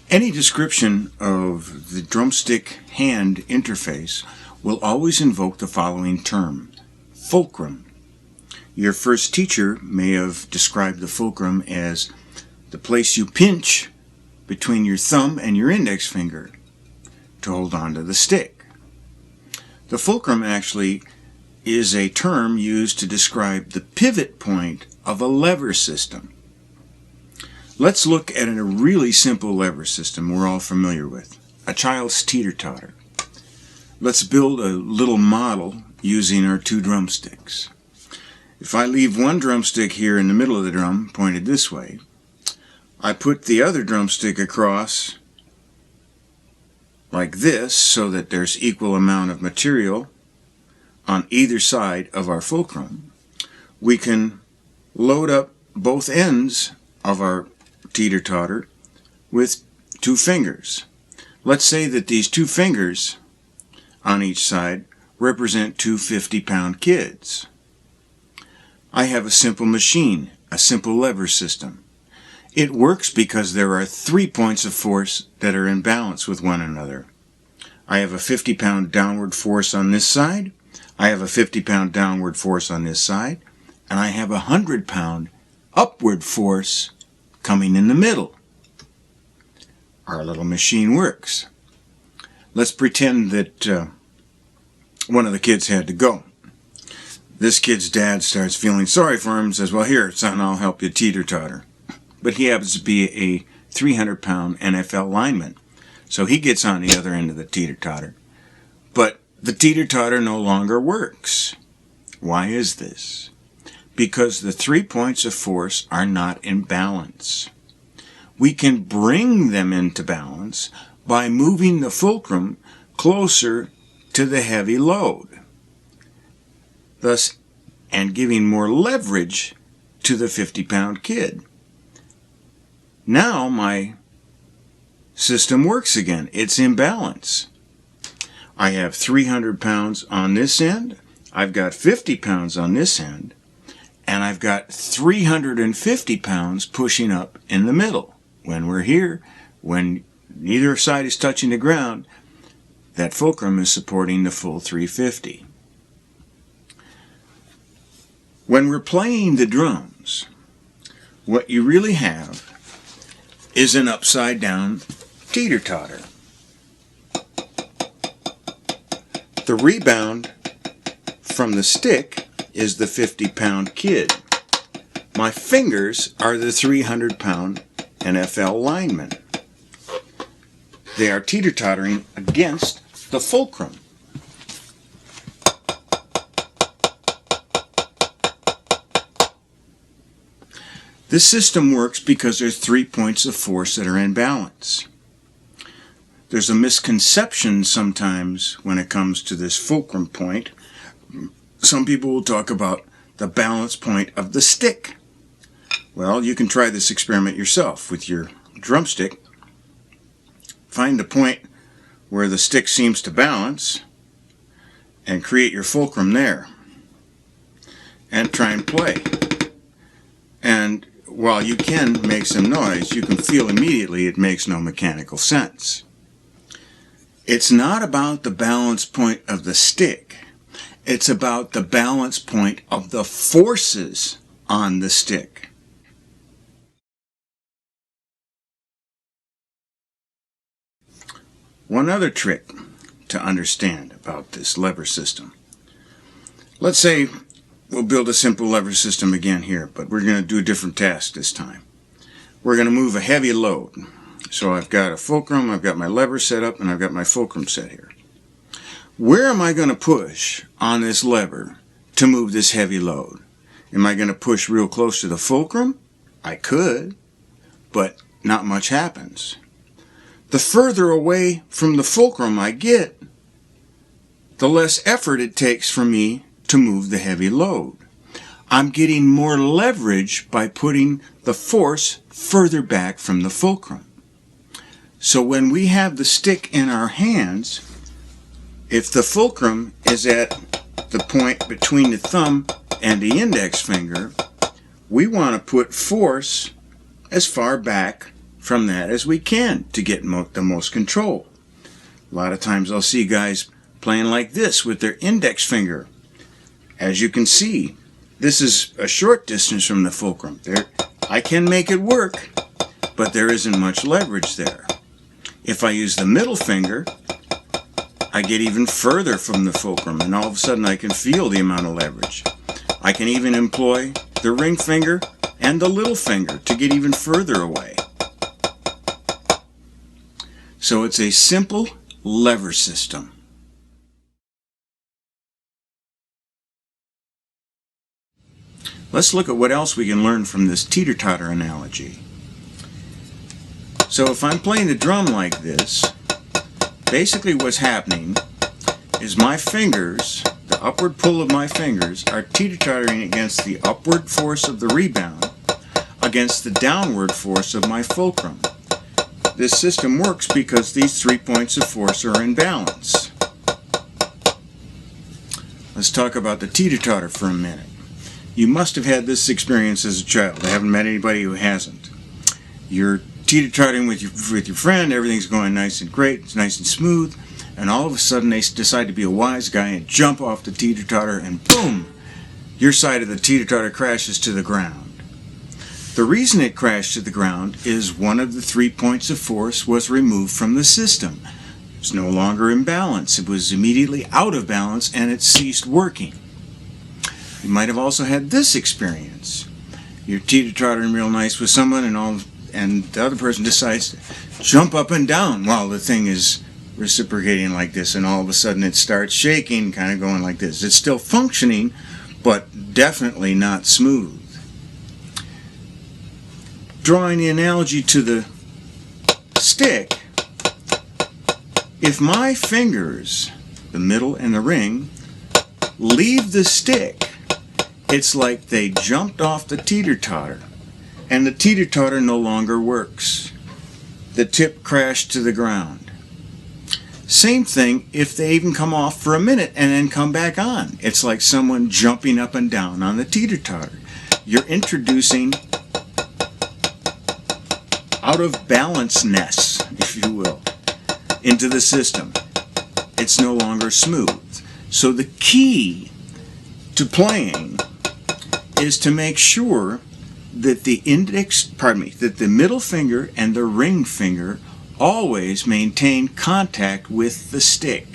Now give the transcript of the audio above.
Any description of the drumstick hand interface will always invoke the following term: fulcrum. Your first teacher may have described the fulcrum as the place you pinch between your thumb and your index finger to hold on to the stick. The fulcrum actually is a term used to describe the pivot point of a lever system. Let's look at a really simple lever system we're all familiar with, a child's teeter-totter. Let's build a little model using our two drumsticks. If I leave one drumstick here in the middle of the drum, pointed this way, I put the other drumstick across like this so that there's equal amount of material on either side of our fulcrum. We can load up both ends of our teeter-totter with two fingers. Let's say that these two fingers on each side represent two 50-pound kids. I have a simple machine, a simple lever system. It works because there are 3 points of force that are in balance with one another. I have a 50-pound downward force on this side, I have a 50-pound downward force on this side, and I have a 100-pound upward force coming in the middle. Our little machine works. Let's pretend that one of the kids had to go. This kid's dad starts feeling sorry for him and says, "Well, here, son, I'll help you teeter-totter." But he happens to be a 300-pound NFL lineman, so he gets on the other end of the teeter-totter. But the teeter-totter no longer works. Why is this? Because the 3 points of force are not in balance. We can bring them into balance by moving the fulcrum closer to the heavy load, thus and giving more leverage to the 50-pound kid. Now my system works again. It's in balance. I have 300 pounds on this end, I've got 50 pounds on this end, and I've got 350 pounds pushing up in the middle. When we're here, when neither side is touching the ground, that fulcrum is supporting the full 350. When we're playing the drums, what you really have is an upside down teeter-totter. The rebound from the stick is the 50-pound kid. My fingers are the 300-pound NFL lineman. They are teeter-tottering against the fulcrum. This system works because there's 3 points of force that are in balance. There's a misconception sometimes when it comes to this fulcrum point. Some people will talk about the balance point of the stick. Well, you can try this experiment yourself with your drumstick. Find the point where the stick seems to balance and create your fulcrum there. And try and play. And while you can make some noise, you can feel immediately it makes no mechanical sense. It's not about the balance point of the stick. It's about the balance point of the forces on the stick. One other trick to understand about this lever system. Let's say we'll build a simple lever system again here, but we're going to do a different task this time. We're going to move a heavy load. So I've got a fulcrum, I've got my lever set up, and I've got my fulcrum set here. Where am I going to push on this lever to move this heavy load? Am I going to push real close to the fulcrum? I could, but not much happens. The further away from the fulcrum I get, the less effort it takes for me to move the heavy load. I'm getting more leverage by putting the force further back from the fulcrum. So when we have the stick in our hands, if the fulcrum is at the point between the thumb and the index finger, we want to put force as far back from that as we can to get the most control. A lot of times I'll see guys playing like this with their index finger. As you can see, this is a short distance from the fulcrum. I can make it work, but there isn't much leverage there. If I use the middle finger, I get even further from the fulcrum, and all of a sudden I can feel the amount of leverage. I can even employ the ring finger and the little finger to get even further away. So it's a simple lever system. Let's look at what else we can learn from this teeter-totter analogy. So if I'm playing the drum like this, basically what's happening is my fingers, the upward pull of my fingers, are teeter-tottering against the upward force of the rebound against the downward force of my fulcrum. This system works because these 3 points of force are in balance. Let's talk about the teeter-totter for a minute. You must have had this experience as a child. I haven't met anybody who hasn't. You're teeter-tottering with your friend, everything's going nice and great, it's nice and smooth, and all of a sudden they decide to be a wise guy and jump off the teeter-totter, and boom! Your side of the teeter-totter crashes to the ground. The reason it crashed to the ground is one of the 3 points of force was removed from the system. It's no longer in balance. It was immediately out of balance and it ceased working. You might have also had this experience. You're teeter-tottering real nice with someone and the other person decides to jump up and down while the thing is reciprocating like this, and all of a sudden it starts shaking, kind of going like this. It's still functioning, but definitely not smooth. Drawing the analogy to the stick, if my fingers, the middle and the ring, leave the stick, it's like they jumped off the teeter-totter, and the teeter-totter no longer works. The tip crashed to the ground. Same thing if they even come off for a minute and then come back on. It's like someone jumping up and down on the teeter-totter. You're introducing out of balance-ness, if you will, into the system. It's no longer smooth. So the key to playing is to make sure that that the middle finger and the ring finger always maintain contact with the stick.